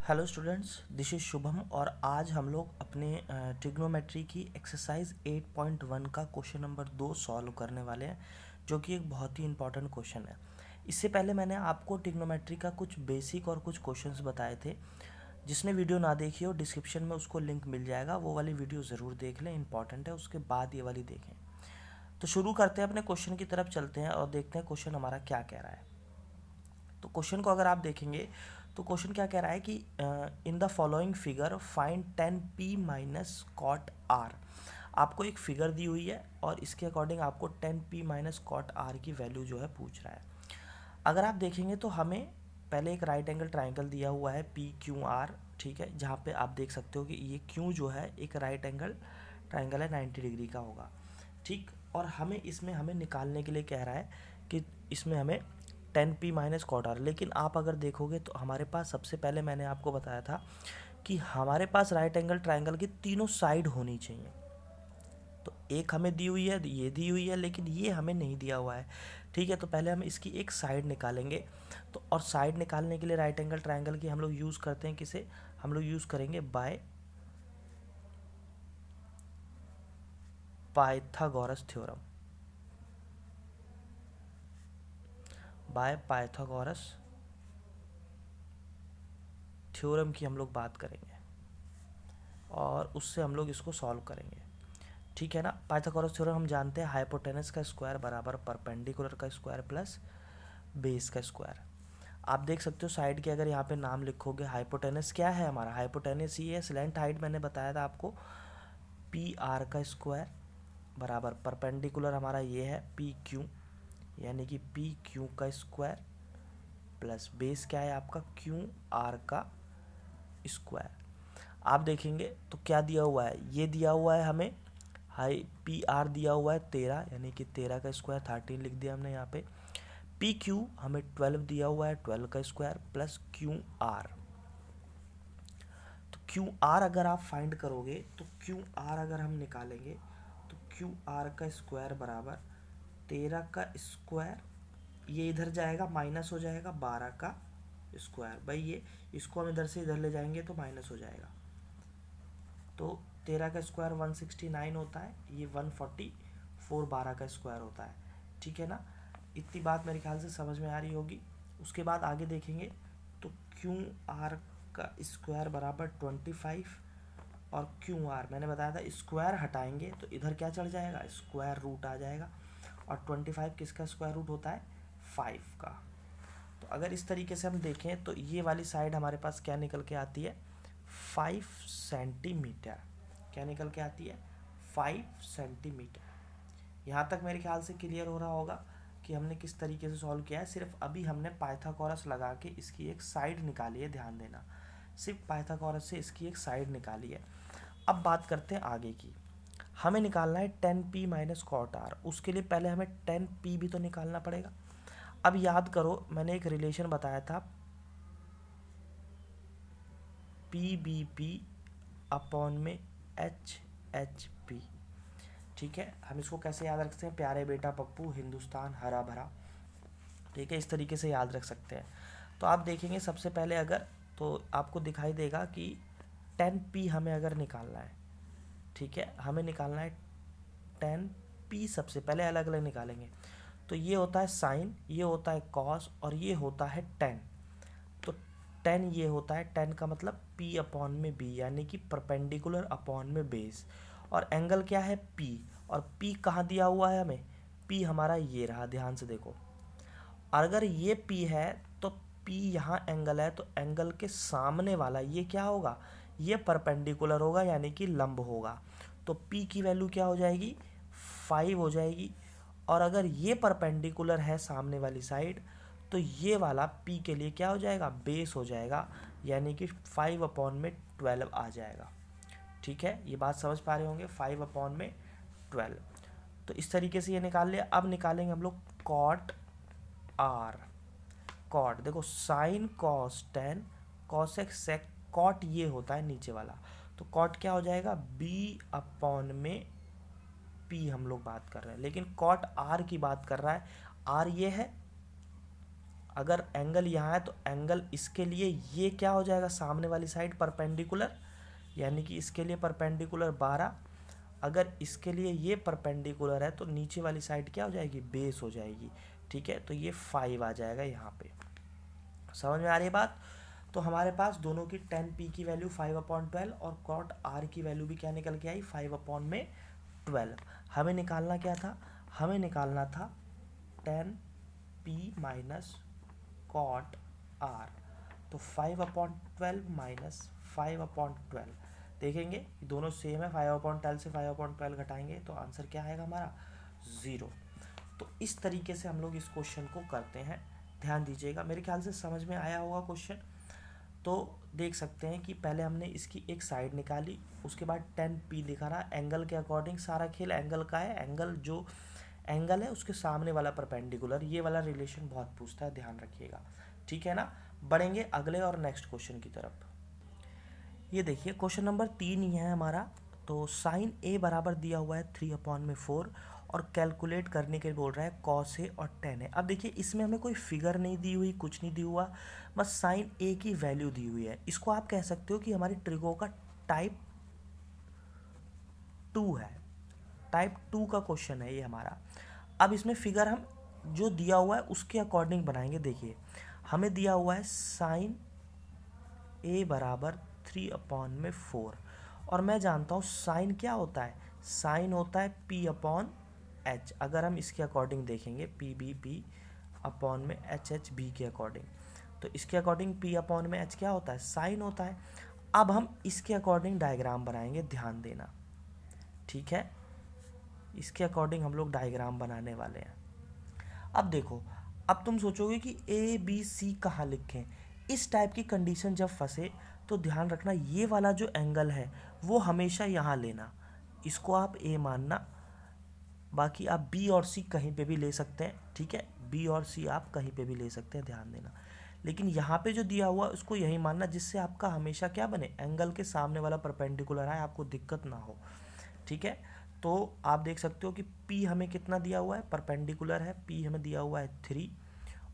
Hello students, this is Shubham और आज हम लोग अपने ट्रिग्नोमेट्री की एक्सरसाइज 8.1 का क्वेश्चन नंबर 2 सॉल्व करने वाले हैं, जो कि एक बहुत ही इंपॉर्टेंट क्वेश्चन है। इससे पहले मैंने आपको ट्रिग्नोमेट्री का कुछ बेसिक और कुछ क्वेश्चंस बताए थे। जिसने वीडियो ना देखी हो, डिस्क्रिप्शन में उसको लिंक मिल जाएगा, वो वाली वीडियो ज़रूर देख लें, इंपॉर्टेंट है। उसके बाद ये वाली देखें। तो शुरू करते हैं, अपने क्वेश्चन की तरफ चलते हैं और देखते हैं क्वेश्चन हमारा क्या कह रहा है। तो क्वेश्चन को अगर आप देखेंगे तो क्वेश्चन क्या कह रहा है कि in the following figure find 10p minus cot R. आपको एक फिगर दी हुई है और इसके अकॉर्डिंग आपको 10p माइनस कॉट आर की वैल्यू जो है पूछ रहा है। अगर आप देखेंगे तो हमें पहले एक राइट एंगल ट्राइंगल दिया हुआ है पी क्यू आर, ठीक है, जहाँ पे आप देख सकते हो कि ये क्यू जो है एक राइट एंगल ट्राइंगल है, 90 डिग्री का होगा, ठीक। और हमें इसमें हमें निकालने के लिए कह रहा है कि इसमें हमें 10p माइनस कॉट आर। लेकिन आप अगर देखोगे तो हमारे पास सबसे पहले मैंने आपको बताया था कि हमारे पास राइट एंगल ट्राइंगल की तीनों साइड होनी चाहिए। तो एक हमें दी हुई है, ये दी हुई है, लेकिन ये हमें नहीं दिया हुआ है, ठीक है। तो पहले हम इसकी एक साइड निकालेंगे। तो और साइड निकालने के लिए राइट एंगल ट्राइंगल की हम लोग यूज़ करते हैं किसे? हम लोग यूज़ करेंगे by Pythagoras theorem. By Pythagoras theorem की हम लोग बात करेंगे और उससे हम लोग इसको सॉल्व करेंगे, ठीक है ना। पाइथागोरस थ्योरम हम जानते हैं, हाइपोटेनस का स्क्वायर बराबर परपेंडिकुलर का स्क्वायर प्लस बेस का स्क्वायर। आप देख सकते हो साइड के अगर यहाँ पे नाम लिखोगे, हाइपोटेनस क्या है हमारा? हाइपोटेनस ये है, स्लैंट हाइट मैंने बताया था आपको, पी आर का स्क्वायर बराबर परपेंडिकुलर हमारा ये है पी क्यू, यानी कि पी क्यू का स्क्वायर प्लस बेस क्या है आपका? क्यू आर का स्क्वायर। आप देखेंगे तो क्या दिया हुआ है? ये दिया हुआ है हमें हाई पी आर दिया हुआ है 13, यानी कि 13 का स्क्वायर 13 लिख दिया हमने यहाँ पे। पी क्यू हमें 12 दिया हुआ है, 12 का स्क्वायर प्लस क्यू आर। तो क्यू आर अगर आप फाइंड करोगे तो क्यू आर अगर हम निकालेंगे तो क्यू आर का स्क्वायर बराबर 13 का स्क्वायर, ये इधर जाएगा माइनस हो जाएगा 12 का स्क्वायर। भाई ये इसको हम इधर से इधर ले जाएंगे तो माइनस हो जाएगा। तो 13 का स्क्वायर 169 होता है, ये 144 12 का स्क्वायर होता है, ठीक है ना। इतनी बात मेरे ख्याल से समझ में आ रही होगी। उसके बाद आगे देखेंगे तो क्यू आर का स्क्वायर बराबर 25 और क्यू आर मैंने बताया था स्क्वायर हटाएंगे तो इधर क्या चढ़ जाएगा? स्क्वायर रूट आ जाएगा। और 25 किसका स्क्वायर रूट होता है? 5 का। तो अगर इस तरीके से हम देखें तो ये वाली साइड हमारे पास क्या निकल के आती है? 5 सेंटीमीटर। क्या निकल के आती है? 5 सेंटीमीटर। यहाँ तक मेरे ख्याल से क्लियर हो रहा होगा कि हमने किस तरीके से सॉल्व किया है। सिर्फ अभी हमने पाइथागोरस लगा के इसकी एक साइड निकाली है, ध्यान देना, सिर्फ पाइथागोरस से इसकी एक साइड निकाली है। अब बात करते हैं आगे की। हमें निकालना है 10p माइनस कॉट आर। उसके लिए पहले हमें 10p भी तो निकालना पड़ेगा। अब याद करो, मैंने एक रिलेशन बताया था पी बी पी अपॉन में एच एच पी, ठीक है। हम इसको कैसे याद रख सकते हैं? प्यारे बेटा पप्पू, हिंदुस्तान हरा भरा, ठीक है, इस तरीके से याद रख सकते हैं। तो आप देखेंगे सबसे पहले अगर तो आपको दिखाई देगा कि 10p हमें अगर निकालना है, ठीक है, हमें निकालना है 10p। सबसे पहले अलग अलग निकालेंगे तो ये होता है साइन, ये होता है कॉस और ये होता है टेन। तो 10 ये होता है, 10 का मतलब p अपॉन में b, यानी कि परपेंडिकुलर अपॉन में बेस। और एंगल क्या है? p। और p कहाँ दिया हुआ है हमें? p हमारा ये रहा, ध्यान से देखो। और अगर ये p है तो p यहाँ एंगल है, तो एंगल के सामने वाला ये क्या होगा? ये परपेंडिकुलर होगा, यानी कि लंब होगा। तो p की वैल्यू क्या हो जाएगी? 5 हो जाएगी। और अगर ये परपेंडिकुलर है सामने वाली साइड तो ये वाला p के लिए क्या हो जाएगा? बेस हो जाएगा, यानी कि 5 अपॉन में 12 आ जाएगा, ठीक है। ये बात समझ पा रहे होंगे, 5 अपॉन में 12। तो इस तरीके से ये निकाल लिया। अब निकालेंगे हम लोग कॉट आर। कॉट देखो, sine cos tan cosec sec, cot ये होता है नीचे वाला। तो कॉट क्या हो जाएगा? बी अपॉन में पी हम लोग बात कर रहे हैं, लेकिन कॉट आर की बात कर रहा है। आर ये है, अगर एंगल यहाँ है तो एंगल इसके लिए ये क्या हो जाएगा, सामने वाली साइड परपेंडिकुलर, यानी कि इसके लिए परपेंडिकुलर 12। अगर इसके लिए ये परपेंडिकुलर है तो नीचे वाली साइड क्या हो जाएगी, बेस हो जाएगी। ठीक है, तो ये 5 आ जाएगा यहाँ पे। समझ में आ रही है बात। तो हमारे पास दोनों की tan p की वैल्यू 5/12 और cot r की वैल्यू भी क्या निकल के आई, 5/12। हमें निकालना क्या था, हमें निकालना था tan p minus cot r। तो 5/12 माइनस 5/12, देखेंगे दोनों सेम है, 5/12 से 5/12 घटाएंगे तो आंसर क्या आएगा हमारा, 0। तो इस तरीके से हम लोग इस क्वेश्चन को करते हैं। ध्यान दीजिएगा, मेरे ख्याल से समझ में आया होगा क्वेश्चन। तो देख सकते हैं कि पहले हमने इसकी एक साइड निकाली, उसके बाद tan p लिखा रहा, एंगल के अकॉर्डिंग सारा खेल एंगल का है। एंगल जो एंगल है उसके सामने वाला परपेंडिकुलर, ये वाला रिलेशन बहुत पूछता है, ध्यान रखिएगा। ठीक है ना, बढ़ेंगे अगले और नेक्स्ट क्वेश्चन की तरफ। ये देखिए क्वेश्चन नंबर 3 ही है हमारा। तो साइन ए बराबर दिया हुआ है 3/4 और कैलकुलेट करने के लिए बोल रहा है कॉस ए और टेन ए। अब देखिए इसमें हमें कोई फिगर नहीं दी हुई, कुछ नहीं दी हुआ, बस साइन ए की वैल्यू दी हुई है। इसको आप कह सकते हो कि हमारी ट्रिगो का टाइप 2 है, टाइप 2 का क्वेश्चन है ये हमारा। अब इसमें फिगर हम जो दिया हुआ है उसके अकॉर्डिंग बनाएंगे। देखिए हमें दिया हुआ है साइन ए बराबर 3/4 और मैं जानता हूँ साइन क्या होता है, साइन होता है p/h। अगर हम इसके अकॉर्डिंग देखेंगे p/b के अकॉर्डिंग, तो इसके अकॉर्डिंग p/h क्या होता है, साइन होता है। अब हम इसके अकॉर्डिंग डायग्राम बनाएंगे, ध्यान देना। ठीक है, इसके अकॉर्डिंग हम लोग डायग्राम बनाने वाले हैं। अब देखो, अब तुम सोचोगे कि ए बी सी कहाँ लिखें। इस टाइप की कंडीशन जब फंसे तो ध्यान रखना ये वाला जो एंगल है वो हमेशा यहाँ लेना, इसको आप ए मानना, बाकी आप बी और सी कहीं पे भी ले सकते हैं। ठीक है, बी और सी आप कहीं पे भी ले सकते हैं, ध्यान देना। लेकिन यहाँ पे जो दिया हुआ उसको यही मानना, जिससे आपका हमेशा क्या बने, एंगल के सामने वाला परपेंडिकुलर है, आपको दिक्कत ना हो। ठीक है, तो आप देख सकते हो कि P हमें कितना दिया हुआ है, परपेंडिकुलर है, P हमें दिया हुआ है 3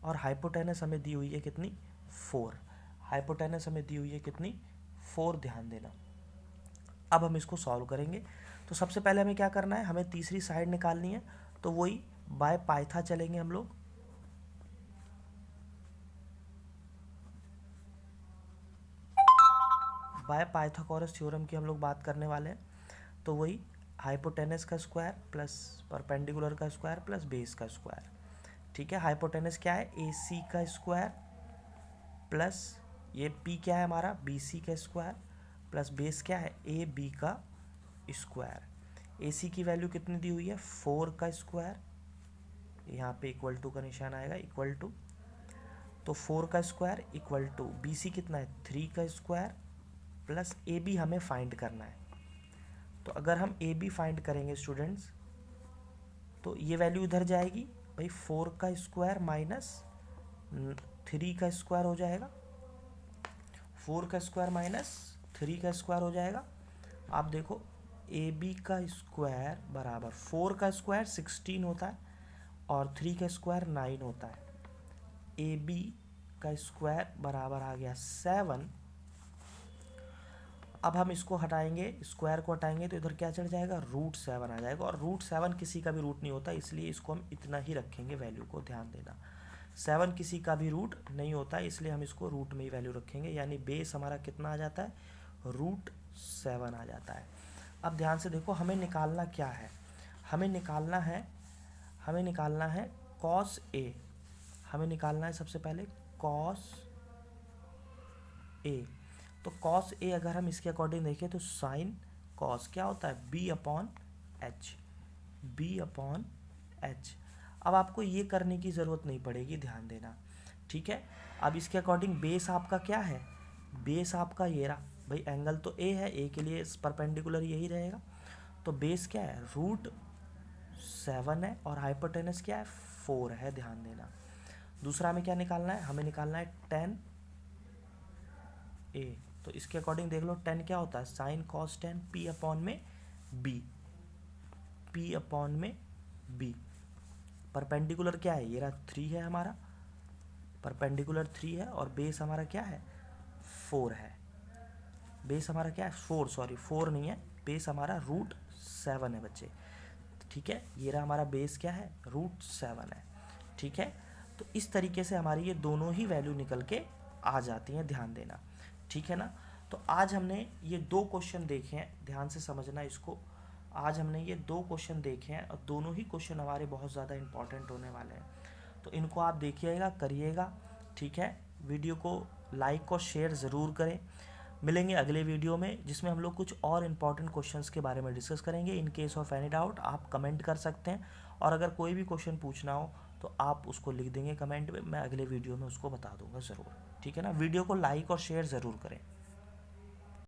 और हाइपोटेनस हमें दी हुई है कितनी, 4। हाइपोटेनस हमें दी हुई है कितनी, 4, ध्यान देना। अब हम इसको सॉल्व करेंगे। तो सबसे पहले हमें क्या करना है, हमें तीसरी साइड निकालनी है। तो वही बाय पाइथा चलेंगे हम लोग। बाय पाइथागोरस थ्योरम की हम लोग बात करने वाले हैं। तो वही हाइपोटेनस का स्क्वायर प्लस परपेंडिकुलर का स्क्वायर प्लस बेस का स्क्वायर। ठीक है, हाइपोटेनस क्या है, ए सी का स्क्वायर प्लस ये पी क्या है हमारा, बी सी का स्क्वायर प्लस बेस क्या है, ए बी का स्क्वायर। ए सी की वैल्यू कितनी दी हुई है, 4 का स्क्वायर, यहाँ पे इक्वल टू का निशान आएगा, इक्वल टू, तो 4 का square equal to B C कितना है, 3 का स्क्वायर प्लस ए बी हमें फाइंड करना है। तो अगर हम ए बी फाइंड करेंगे स्टूडेंट्स, तो ये वैल्यू इधर जाएगी भाई, 4 का स्क्वायर माइनस 3 का स्क्वायर हो जाएगा, 4 का स्क्वायर माइनस 3 का स्क्वायर हो जाएगा। आप देखो ए बी का स्क्वायर बराबर 4 का स्क्वायर 16 होता है और 3 का स्क्वायर 9 होता है। ए बी का स्क्वायर बराबर आ गया 7। अब हम इसको हटाएंगे, स्क्वायर को हटाएंगे तो इधर क्या चढ़ जाएगा, √7 आ जाएगा। और √7 किसी का भी रूट नहीं होता, इसलिए इसको हम इतना ही रखेंगे वैल्यू को, ध्यान देना। 7 किसी का भी रूट नहीं होता, इसलिए हम इसको रूट में ही वैल्यू रखेंगे। यानी बेस हमारा कितना आ जाता है, √7 आ जाता है। अब ध्यान से देखो, हमें निकालना क्या है, हमें निकालना है कॉस ए। हमें निकालना है सबसे पहले कॉस ए। तो कॉस ए अगर हम इसके अकॉर्डिंग देखें तो साइन कॉस क्या होता है, b/h, b/h। अब आपको ये करने की ज़रूरत नहीं पड़ेगी, ध्यान देना। ठीक है, अब इसके अकॉर्डिंग बेस आपका क्या है, बेस आपका ये रहा भाई, एंगल तो ए है, ए के लिए परपेंडिकुलर यही रहेगा। तो बेस क्या है, √7 है और हाइपोटेनस क्या है, 4 है, ध्यान देना। दूसरा हमें क्या निकालना है, हमें निकालना है tan ए। तो इसके अकॉर्डिंग देख लो, tan क्या होता है, sine cos tan p/b, p/b। Perpendicular क्या है, ये रहा 3 है हमारा, परपेंडिकुलर 3 है और बेस हमारा क्या है 4 है। बेस हमारा क्या है 4, सॉरी 4 नहीं है, बेस हमारा √7 है बच्चे। ठीक है, ये रहा हमारा बेस क्या है √7 है। ठीक है, तो इस तरीके से हमारी ये दोनों ही वैल्यू निकल के आ जाती हैं, ध्यान देना। ठीक है ना, तो आज हमने ये 2 क्वेश्चन देखे हैं, ध्यान से समझना इसको। आज हमने ये 2 क्वेश्चन देखे हैं और दोनों ही क्वेश्चन हमारे बहुत ज़्यादा इंपॉर्टेंट होने वाले हैं, तो इनको आप देखिएगा, करिएगा। ठीक है, वीडियो को लाइक और शेयर ज़रूर करें। मिलेंगे अगले वीडियो में जिसमें हम लोग कुछ और इम्पॉर्टेंट क्वेश्चंस के बारे में डिस्कस करेंगे। In case of any doubt आप कमेंट कर सकते हैं, और अगर कोई भी क्वेश्चन पूछना हो तो आप उसको लिख देंगे कमेंट में, मैं अगले वीडियो में उसको बता दूंगा ज़रूर। ठीक है ना, वीडियो को लाइक और शेयर ज़रूर करें।